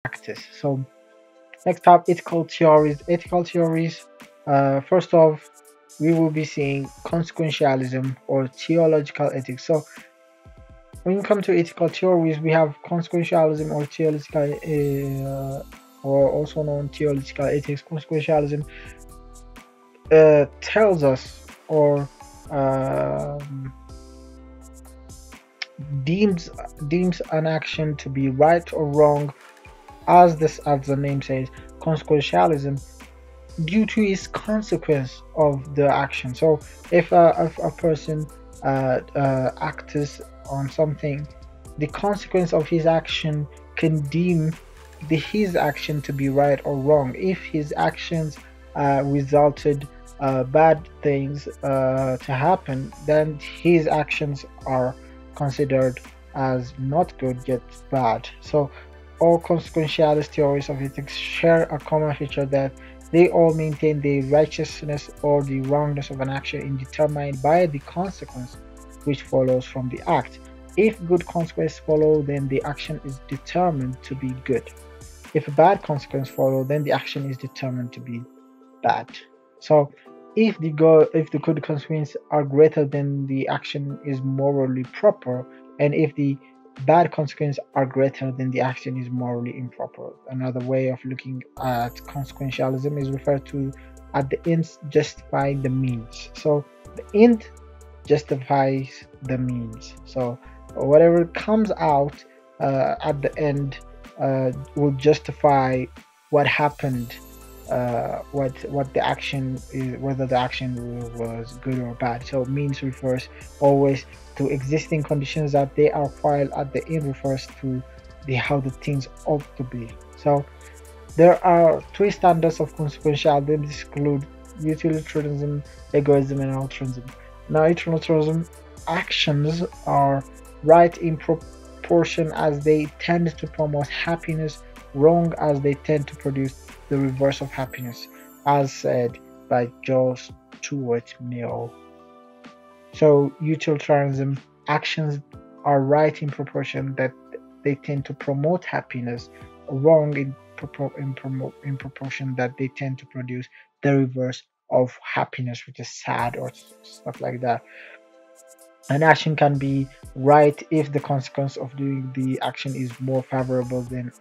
practice. So next up, ethical theories. Ethical theories. First off, we will be seeing consequentialism or teleological ethics. So when you come to ethical theories, we have consequentialism or teleological, or also known teleological ethics. Consequentialism tells us or deems an action to be right or wrong, as the name says, consequentialism, due to its consequence of the action. So if a person acts on something, the consequence of his action can deem his action to be right or wrong. If his actions resulted bad things to happen, then his actions are considered as not good yet bad. So all consequentialist theories of ethics share a common feature that they all maintain the righteousness or the wrongness of an action is determined by the consequence which follows from the act. If good consequences follow, then the action is determined to be good. If a bad consequence follows, then the action is determined to be bad. So if the good consequences are greater, then the action is morally proper, and if the bad consequences are greater, then the action is morally improper. Another way of looking at consequentialism is referred to at the ends justifying the means. So the end justifies the means. So whatever comes out at the end will justify what happened, what the action is, whether the action was good or bad. So means refers always to existing conditions that they are, while at the end refers to how the things ought to be. So there are three standards of consequentialism. These include utilitarianism, egoism, and altruism. Now, utilitarianism actions are right in proportion as they tend to promote happiness, wrong as they tend to produce the reverse of happiness, as said by John Stuart Mill. So utilitarianism actions are right in proportion that they tend to promote happiness, wrong in proportion that they tend to produce the reverse of happiness, which is sad or stuff like that. An action can be right if the consequence of doing the action is more favorable than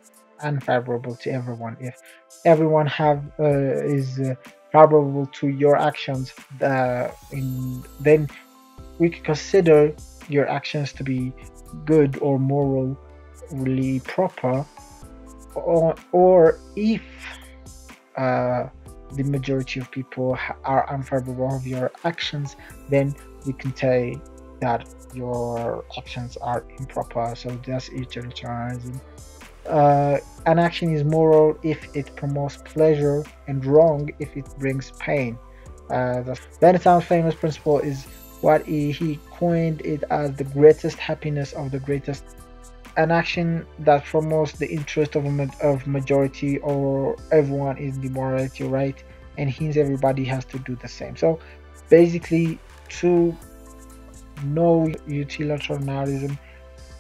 unfavorable to everyone. If everyone is favorable to your actions, then we can consider your actions to be good or morally proper. Or if the majority of people are unfavorable of your actions, then we can say that your actions are improper. So that's utilitarianism. An action is moral if it promotes pleasure, and wrong if it brings pain. Bentham famous principle is what he coined it as the greatest happiness of the greatest. An action that promotes the interest of majority or everyone is the morality right, and hence everybody has to do the same. So basically, to know utilitarianism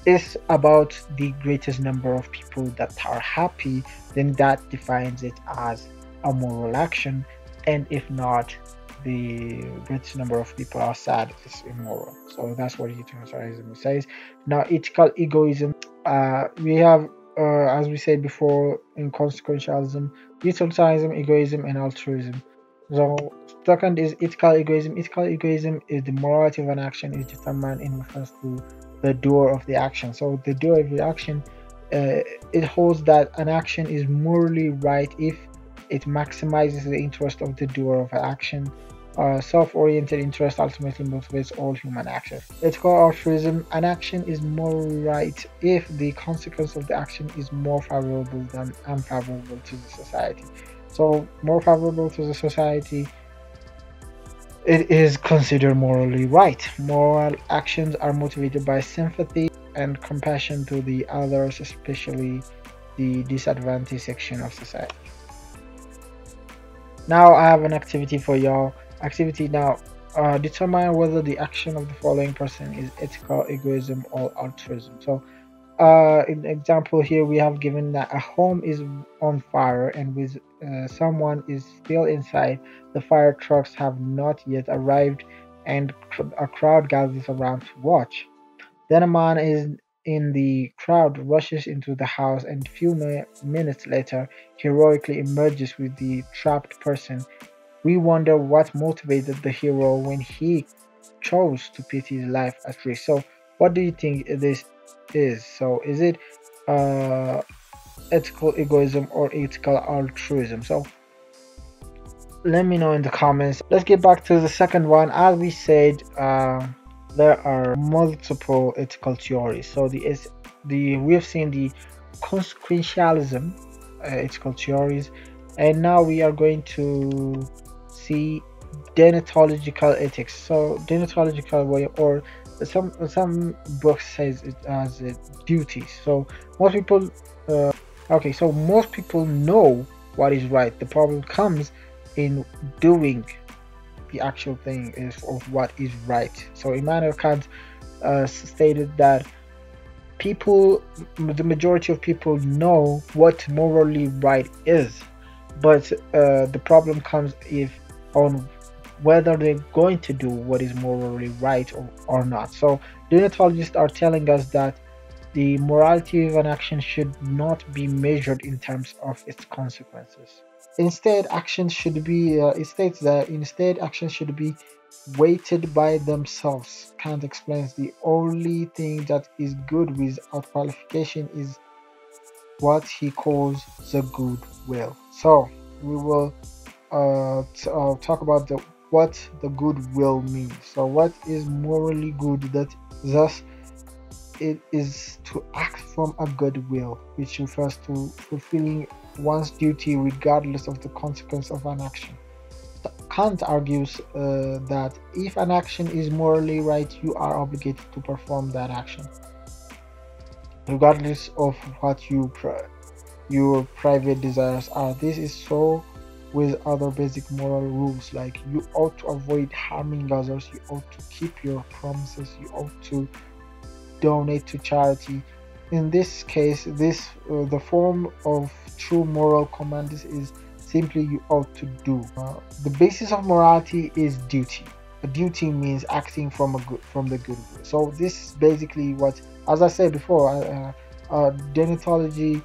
is about the greatest number of people that are happy, then that defines it as a moral action, and if not, the greatest number of people are sad, is immoral. So that's what utilitarianism says. Now, ethical egoism, we have as we said before in consequentialism, utilitarianism, egoism, and altruism. So second is ethical egoism. Ethical egoism is the morality of an action is determined in reference to the doer of the action. So the doer of the action, it holds that an action is morally right if it maximizes the interest of the doer of an action. Self-oriented interest ultimately motivates all human action. Ethical altruism, an action is morally right if the consequence of the action is more favorable than unfavorable to the society. So more favorable to the society, it is considered morally right. Moral actions are motivated by sympathy and compassion to the others, especially the disadvantaged section of society. Now I have an activity for y'all. Activity now, determine whether the action of the following person is ethical egoism or altruism. So In example here we have given that a home is on fire and with someone is still inside. The fire trucks have not yet arrived and a crowd gathers around to watch. Then a man is in the crowd rushes into the house and few minutes later heroically emerges with the trapped person. We wonder what motivated the hero when he chose to put his life at risk. So, what do you think this is? So, is it uh, ethical egoism or ethical altruism? So, let me know in the comments. Let's get back to the second one. As we said, there are multiple ethical theories. So, we've seen the consequentialism ethical theories, and now we are going to see deontological ethics. So deontological way, or some books says it as duties. So most people okay, so most people know what is right. The problem comes in doing the actual thing is of what is right. So Immanuel Kant stated that the majority of people know what morally right is, but the problem comes if on whether they're going to do what is morally right or not. So deontologists are telling us that the morality of an action should not be measured in terms of its consequences. Instead, actions should be it states that instead actions should be weighted by themselves. Kant explains the only thing that is good without qualification is what he calls the good will. So we will talk about what the good will means. So what is morally good? That thus it is to act from a good will, which refers to fulfilling one's duty regardless of the consequence of an action. Kant argues that if an action is morally right, you are obligated to perform that action, regardless of what your private desires are. This is so with other basic moral rules, like you ought to avoid harming others, you ought to keep your promises, you ought to donate to charity. In this case, the form of true moral command is simply you ought to do. The basis of morality is duty. A duty means acting from the good will. So this is basically what, as I said before, deontology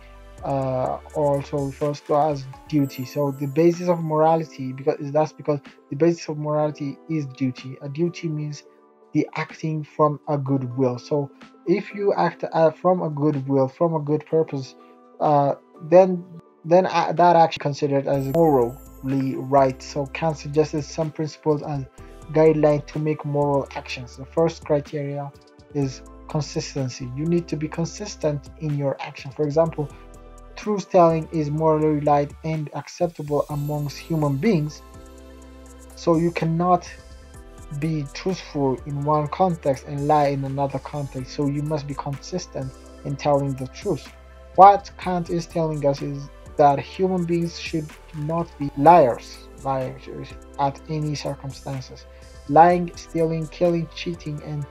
also refers to as duty. So the basis of morality, because the basis of morality is duty. A duty means the acting from a good will. So if you act from a good will, from a good purpose, then that action is considered as morally right. So Kant suggested some principles as guideline to make moral actions. The first criteria is consistency. You need to be consistent in your action. For example, truth telling is morally right and acceptable amongst human beings. So you cannot be truthful in one context and lie in another context. So you must be consistent in telling the truth. What Kant is telling us is that human beings should not be liars at any circumstances. Lying, stealing, killing, cheating, and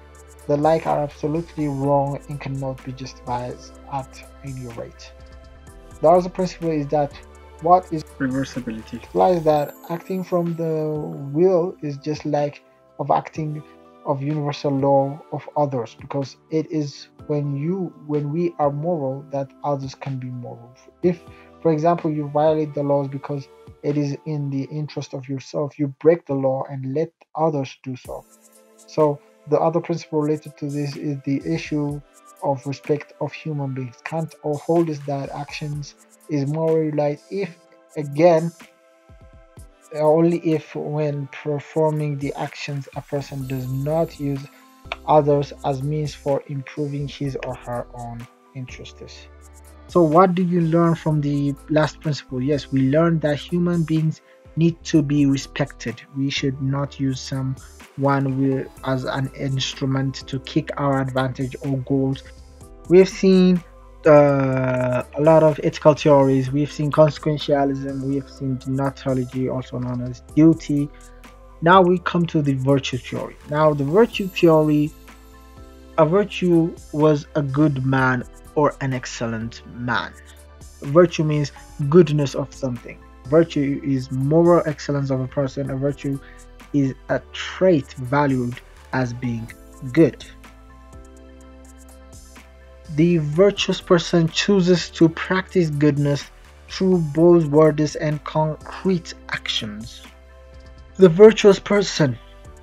the like are absolutely wrong and cannot be justified at any rate. The other principle is that what is reversibility. It implies that acting from the will is just like of acting of universal law of others, because it is when we are moral that others can be moral. If, for example, you violate the laws because it is in the interest of yourself, you break the law and let others do so. So the other principle related to this is the issue of respect of human beings. Kant holds that actions is morally right if, again, only if when performing the actions a person does not use others as means for improving his or her own interests. So what do you learn from the last principle? Yes, we learned that human beings need to be respected. We should not use someone as an instrument to kick our advantage or goals. We've seen a lot of ethical theories. We've seen consequentialism, we've seen deontology, also known as duty. Now we come to the virtue theory. Now the virtue theory, a virtue was a good man or an excellent man. Virtue means goodness of something. Virtue is moral excellence of a person. A virtue is a trait valued as being good. The virtuous person chooses to practice goodness through both words and concrete actions. The virtuous person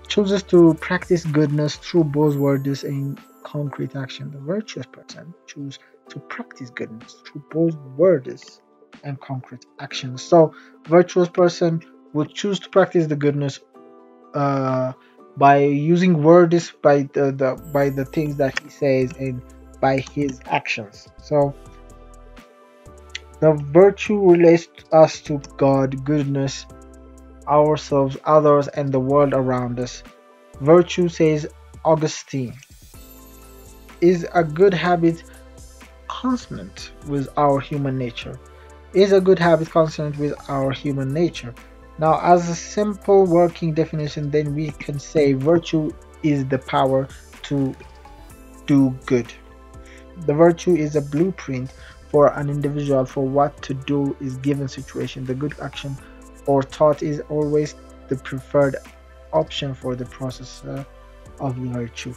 chooses to practice goodness through both words and concrete action. The virtuous person chooses to practice goodness through both words and concrete actions. So, virtuous person would choose to practice the goodness uh, by using words, by the things that he says, and by his actions. So, the virtue relates us to God, goodness, ourselves, others, and the world around us. Virtue, says Augustine, is a good habit consonant with our human nature. Is a good habit consonant with our human nature. Now, as a simple working definition, then we can say virtue is the power to do good. The virtue is a blueprint for an individual for what to do is given situation. The good action or thought is always the preferred option for the process of virtue.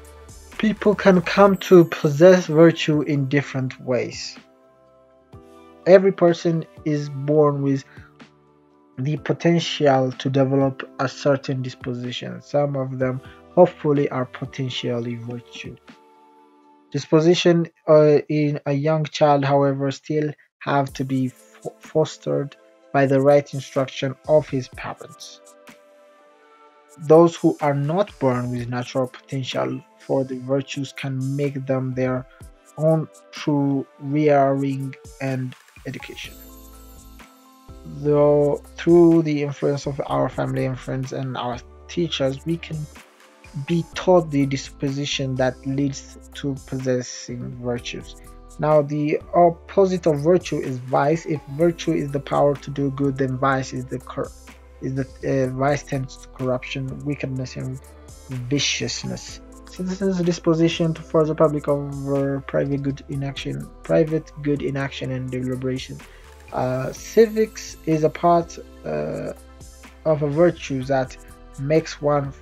People can come to possess virtue in different ways. Every person is born with the potential to develop a certain disposition. Some of them, hopefully, are potentially virtue. Disposition in a young child, however, still have to be fostered by the right instruction of his parents. Those who are not born with natural potential for the virtues can make them their own through rearing and education. Though through the influence of our family and friends and our teachers, we can be taught the disposition that leads to possessing virtues. Now, the opposite of virtue is vice. If virtue is the power to do good, then vice is the vice tends to corruption, wickedness, and viciousness. Citizens' disposition to further public over private good in action and deliberation. Civics is a part of a virtue that makes one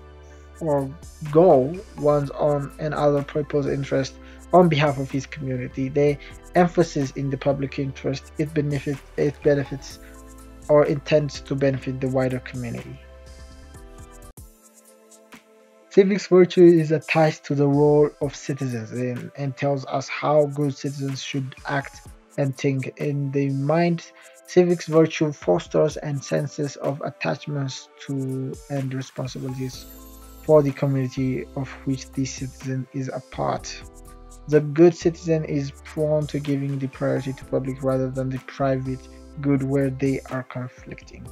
forego one's own and other people's interest on behalf of his community. The emphasis in the public interest, it benefits or intends to benefit the wider community. Civics virtue is attached to the role of citizens and tells us how good citizens should act and think. In the mind, civics virtue fosters and senses of attachments to and responsibilities for the community of which the citizen is a part. The good citizen is prone to giving the priority to public rather than the private good where they are conflicting.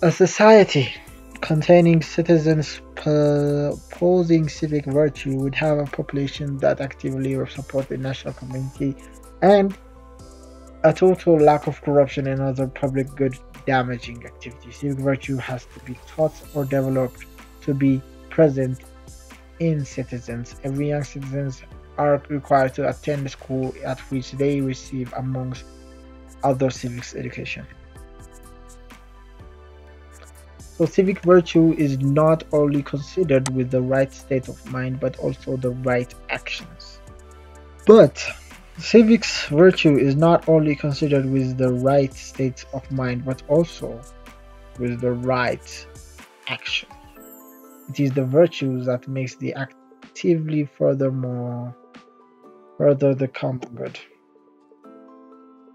A society containing citizens possessing civic virtue would have a population that actively support the national community and a total lack of corruption and other public good damaging activities. Civic virtue has to be taught or developed to be present in citizens. Every young citizens are required to attend the school at which they receive, amongst other civics education. So civic virtue is not only considered with the right state of mind, but also the right actions. But civics virtue is not only considered with the right state of mind, but also with the right action. It is the virtue that makes the actively further the common good.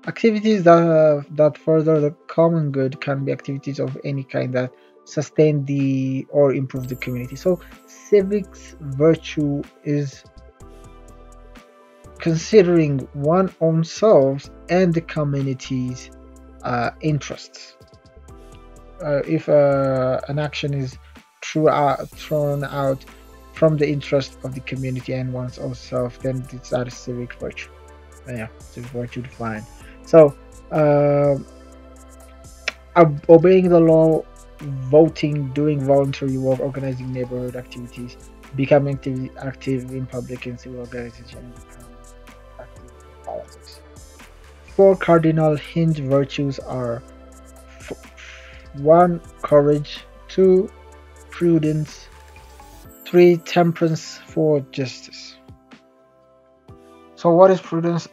Activities that further the common good can be activities of any kind that sustain the or improve the community. So civics virtue is considering one own self and the community's interests. If an action is thrown out from the interest of the community and one's own self, then it's a civic virtue. Yeah, civic virtue defined. So, obeying the law, voting, doing voluntary work, organizing neighborhood activities, becoming active in public and civil organization, and becoming active in politics. Four cardinal hinge virtues are 1. Courage, 2. Prudence, 3. Temperance, 4. Justice. So what is prudence?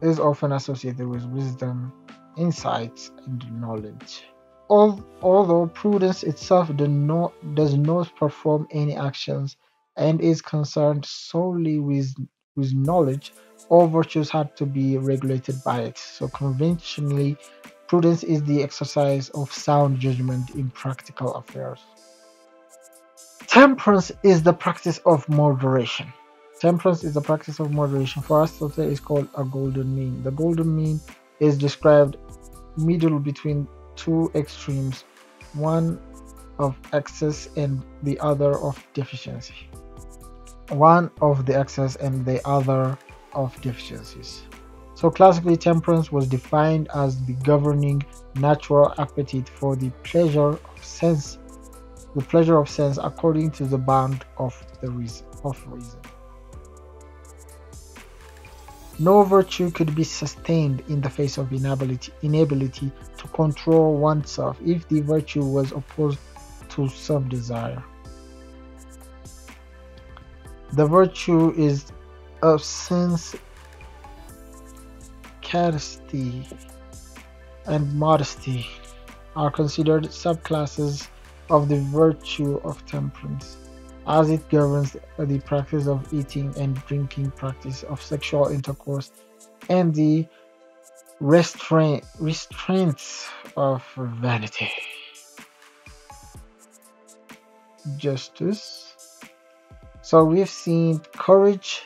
Is often associated with wisdom, insights, and knowledge. Although prudence itself does not perform any actions and is concerned solely with knowledge, all virtues had to be regulated by it. So conventionally, prudence is the exercise of sound judgment in practical affairs. Temperance is the practice of moderation. Temperance is the practice of moderation. For Aristotle, is called a golden mean. The golden mean is described middle between two extremes, one of excess and the other of deficiency. One of the excess and the other of deficiencies. So classically, temperance was defined as the governing natural appetite for the pleasure of sense according to the bound of reason. No virtue could be sustained in the face of inability to control oneself if the virtue was opposed to some desire. The virtue is of sense, chastity, and modesty are considered subclasses of the virtue of temperance, as it governs the practice of eating and drinking, practice of sexual intercourse, and the restraints of vanity. Justice. So we've seen courage,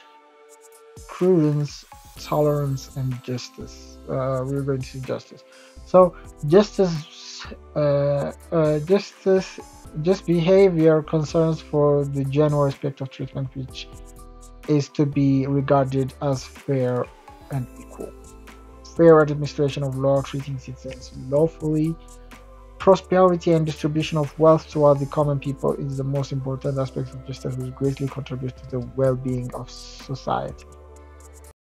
prudence, tolerance, and justice. We're going to see justice. So just behavior concerns for the general aspect of treatment, which is to be regarded as fair and equal. Fair administration of law, treating citizens lawfully. Prosperity and distribution of wealth toward the common people is the most important aspect of justice, which greatly contributes to the well-being of society.